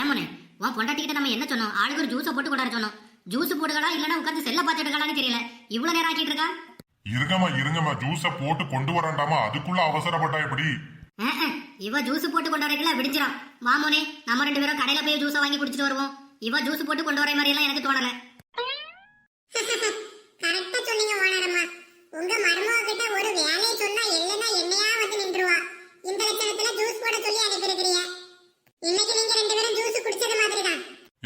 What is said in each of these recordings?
ஏமனே உன் பொண்டாட்டிக்கிட்ட நம்ம என்ன சொன்னோம்? ஆளுக்கு ஒரு ஜூஸை போட்டு கொண்டாட சொன்னோம். ஜூஸ் போடுகளா இல்லனா உட்கார்ந்து செல்ல பார்த்துட்டு இருக்கலாம்னு தெரியல. இவ்வளவு நேரம் ஆக்கிட்டு இருக்கா. இருங்கம்மா ஜூஸ போட்டு கொண்டு வரண்டாமா, அதுக்குள்ள அவசரப்பட்டா எப்படி? இவ ஜூஸ் போட்டு கொண்டு வரதுல விடிஞ்சிரும். மாமோனே நம்ம ரெண்டு பேரும் கடையில போய் ஜூஸை வாங்கி குடிச்சிட்டு வருவோம். இவ ஜூஸ் போட்டு கொண்டு வர மாதிரி எல்லாம் எனக்கு தோணல. கரெக்ட்டா சொன்னீங்க ஓனரம்மா. உங்க மருமக கிட்ட ஒரு வேலையை சொன்னா இல்லனா என்னையா வந்து நின்றுவா. இந்த லட்சணத்துல ஜூஸ் போட சொல்லி அனுப்பிருக்கீங்க. இன்னைக்கு நீங்க ரெண்டு பேரும் ஜூஸ் குடிச்சது மாதிரி தான்.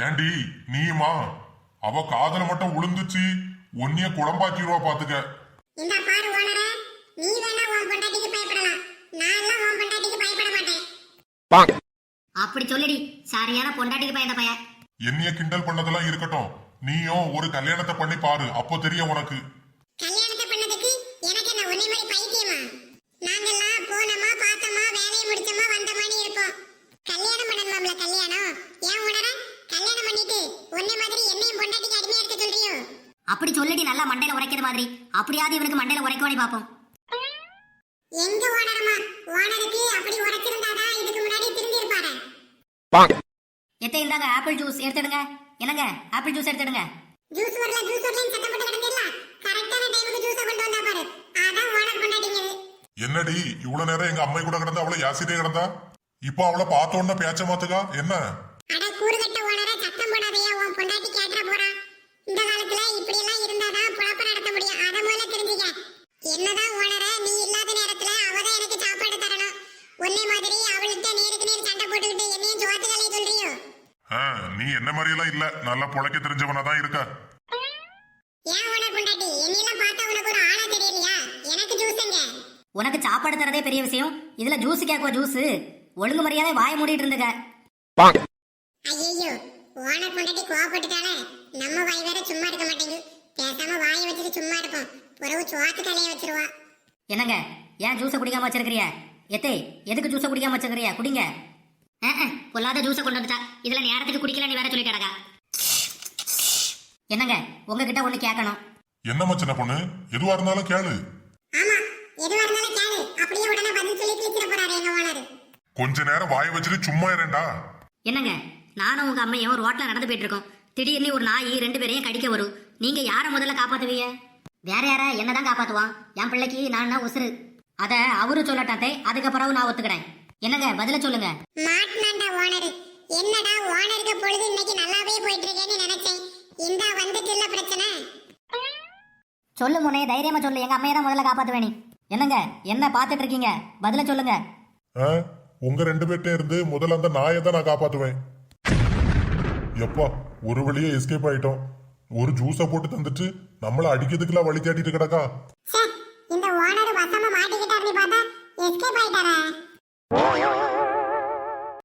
ஏண்டி நீமா அவ காதல மட்டும் உளுந்துச்சு, ஒன்னிய குழம்பாக்கிடுவா பாத்துக்க. இந்த பாரு ஓனரே, நீ வேணா உன் பொண்டாட்டிக்கு பயப்படலாம், நான் எல்லாம் உன் பொண்டாட்டிக்கு பயப்பட மாட்டேன். அப்படி சொல்லிடி, சரியான பொண்டாட்டிக்கு பயந்த பையன். என்னைய கிண்டல் பண்ணதெல்லாம் இருக்கட்டும், நீயும் ஒரு கல்யாணத்தை பண்ணி பாரு, அப்போ தெரியும் உனக்கு. கல்யாணத்தை பண்ணதுக்கு எனக்கு என்ன ஒன்னே மாதிரி பைத்தியமா? நாங்கெல்லாம் போனோமா பார்த்தோமா வேலையை முடிச்சோமா வந்த மாதிரி இருப்போம். கல்யாணம் பண்ணணும்ல கல்யாணம். ஏன் ஓனரே கல்யாணம் பண்ணிட்டு ஒன்னே மாதிரி என்னையும் பொண்டாட்டிக்கு அடிமையா இருக்க சொல்றியோ? அப்படி சொல்லிடி, நல்லா மண்டையில உரைக்கிற மாதிரி. அப்படியாவது இவனுக்கு மண்டையில உரைக்கவாடி பாப்போம். எங்க ஓனரம்மா, ஓனருக்கு அப்படி உரைச்சிருந்தாதான் இதுக்கு முன்னாடி திரும்பி இருப்பாரு. எத்தே இந்தாங்க ஆப்பிள் ஜூஸ் எடுத்துடுங்க. என்னங்க ஆப்பிள் ஜூஸ் எடுத்துடுங்க. ஜூஸ் வரலன்னு சத்தம் போட்டு கிடந்தீல்ல, கரெக்டான டைமுக்கு ஜூஸை கொண்டு வந்தா பாரு. அதான் ஓனர் கொண்டாடிங்க. என்னடி இவ்வளவு நேரம் எங்க அம்மை கூட கிடந்தா அவளை யாசிட்டே கிடந்தா, இப்போ அவளை பார்த்த உடனே பேச்ச மாத்துக்கா என்ன? அட கூறுகட்ட ஓனரே, சத்தம் போடாதயா, உன் பொண்டாட்டி கேட்ற போறா. இந்த காலத்துல இப்படி எல்லாம் இருந்தாதான் பொழப்ப நடத்த முடியும். அத முதல்ல தெரிஞ்சுக்க. என்னதான் ஓனரே, நீ இல்லாத நேரத்துல அவதான் எனக்கு சாப்பாடு தரணும். ஒன்னே மாதிரி அவள்கிட்ட நேருக்கு நேர் சண்டை போட்டுக்கிட்டு என்னையும் ஜோத்து கலைய சொல்றியோ? நீ என்ன மாதிரி எல்லாம் இல்ல, நல்லா பொழைக்க தெரிஞ்சவனா தான் இருக்க. ஏன் ஓனர் பொண்டாட்டி, என்னையெல்லாம் பார்த்தா உனக்கு ஒரு ஆளா தெரியலையா? எனக்கு ஜூஸங்க. உனக்கு சாப்பாடு தரதே பெரிய விஷயம், இதுல ஜூஸ் கேக்குவா ஜூஸ்? ஒழுங்கு மரியாதை வாய மூடிட்டு இருந்துக்க. ஐயோ, ஓனர் பொண்டாட்டி கோவப்பட்டுட்டாலே நம்ம வாய் வேற சும்மா இருக்க மாட்டேங்குது. பேசாம வாயை வச்சுட்டு சும்மா இருப்போம். பிறகு சோத்து கலைய வச்சிருவா. என்னங்க ஏன் ஜூஸை குடிக்காம வச்சிருக்கிறிய? எத்தே எதுக்கு ஜூஸை குடிக்காம வச்சிருக்கிறிய? குடிங்க. பொல்லாத ஜூஸை கொண்டு வந்துட்டா, இதுல நேரத்துக்கு குடிக்கலன்னு வேற சொல்லிட்டாடா. என்னங்க உங்ககிட்ட ஒண்ணு கேட்கணும். என்னம்மா சின்ன பொண்ணு, எதுவா இருந்தாலும் கேளு. ஆமா, எதுவா இருந்தாலும் கேளு. அப்படியே உடனே பதில் சொல்லி கிழிச்சிட போறாரு எங்க ஓனர். கொஞ்ச நேரம் வாயை வச்சுட்டு சும்மா இருண்டா. என்னங்க நானும் உங்க அம்மையும் ரோட்ல நடந்து போயிட்டு இருக்கோம். திடீர்னு ஒரு நாய் ரெண்டு பேரையும் கடிக்க வரும். நீங்க யார முதல்ல காப்பாத்துவீங்க? வேற யார என்னதான் காப்பாத்துவான்? என் பிள்ளைக்கு நான் தான் உசுறு. அத அவரு சொல்லட்டாத்தே, அதுக்கப்புறம் நான் ஒத்துக்கிறேன். என்னங்க பதில சொல்லுங்க. மாட்னாண்டா ஓனர். என்னடா ஓனருக்கு பொழுது இன்னைக்கு நல்லாவே போயிட்டு இருக்கேன்னு நினைச்சேன். இந்த வந்துட்டுல பிரச்சனை. சொல்லு முனே, தைரியமா சொல்லு. எங்க அம்மையை தான் முதல்ல காப்பாத்துவேனி. என்னங்க என்ன பாத்துட்டு இருக்கீங்க? பதில சொல்லுங்க. உங்க ரெண்டு பேர்ட்டே இருந்து முதல்ல அந்த நாயை தான் நான் காப்பாத்துவேன். எப்பா ஒரு வழியே எஸ்கேப் ஆயிட்டோம். ஒரு ஜூஸை போட்டு தந்துட்டு நம்மள அடிக்கிறதுக்குலாம் வழி தேடிட்டு கிடக்கா. இந்த ஓனர் வசமா மாட்டிக்கிட்டாருன்னு பார்த்தா எஸ்கேப் ஆயிட்டாரா?